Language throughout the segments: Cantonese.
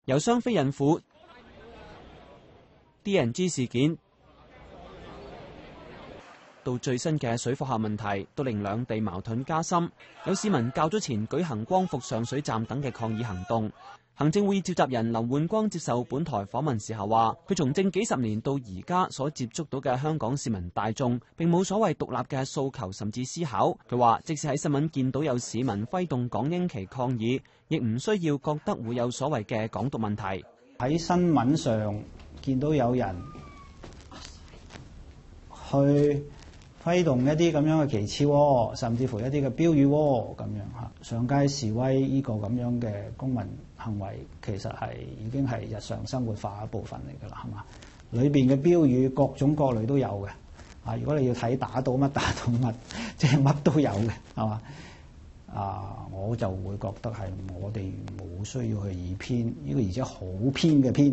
由雙非孕婦 DNG 事件到最新嘅水貨客問題，都令兩地矛盾加深。有市民較早前舉行光復上水站等嘅抗議行動。行政會議召集人林煥光接受本台訪問時候話，佢從政幾十年到而家所接觸到嘅香港市民大眾並冇所謂獨立嘅訴求甚至思考。佢話，即使喺新聞見到有市民揮動港英旗抗議，亦唔需要覺得會有所謂嘅港獨問題。喺新聞上見到有人去揮動一啲咁樣嘅旗幟喎，甚至乎一啲嘅標語喎，咁樣嚇上街示威呢個咁樣嘅公民行為，其實係已經係日常生活化一部分嚟㗎啦，係嘛？裏邊嘅標語各種各類都有嘅，啊！如果你要睇打到乜打到乜，即係乜都有嘅，係嘛？我就會覺得係我哋冇需要去以偏呢個，而且好偏嘅偏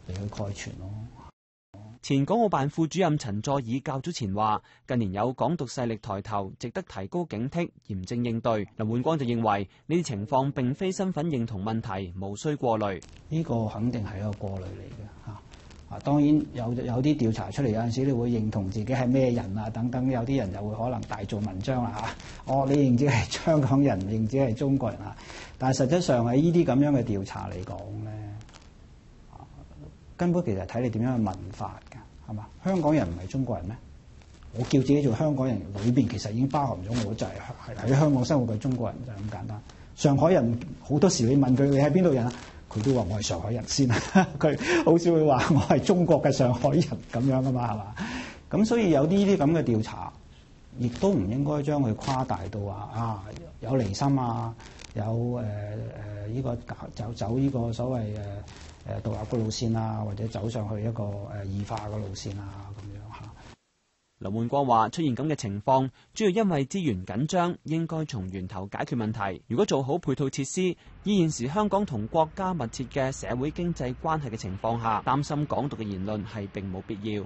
嚟去概全咯。前港澳辦副主任陳佐洱較早前話，近年有港獨勢力抬頭，值得提高警惕，嚴正應對。林煥光就認為呢啲情況並非身份認同問題，無需過濾。呢個肯定係一個過濾嚟嘅嚇。當然有啲調查出嚟，有陣時你會認同自己係咩人啊等等，有啲人就會可能大做文章啦嚇。你認自己係香港人，認自己係中國人啊，但係實質上喺呢啲咁樣嘅調查嚟講咧。根本其實睇你點樣去問法㗎，係嘛？香港人唔係中國人咩？我叫自己做香港人，裏邊其實已經包含咗我就係喺香港生活嘅中國人，就係咁簡單。上海人好多時你問佢你係邊度人啊，佢都話我係上海人先，佢好少會話我係中國嘅上海人咁樣㗎嘛，係嘛？咁所以有呢啲咁嘅調查，亦都唔應該將佢誇大到話有離心啊，有呢個走呢個所謂獨立嘅路線啊，或者走上去一個異化嘅路線啊，咁樣嚇。林煥光話：出現咁嘅情況，主要因為資源緊張，應該從源頭解決問題。如果做好配套設施，以現時香港同國家密切嘅社會經濟關係嘅情況下，擔心港獨嘅言論係並冇必要。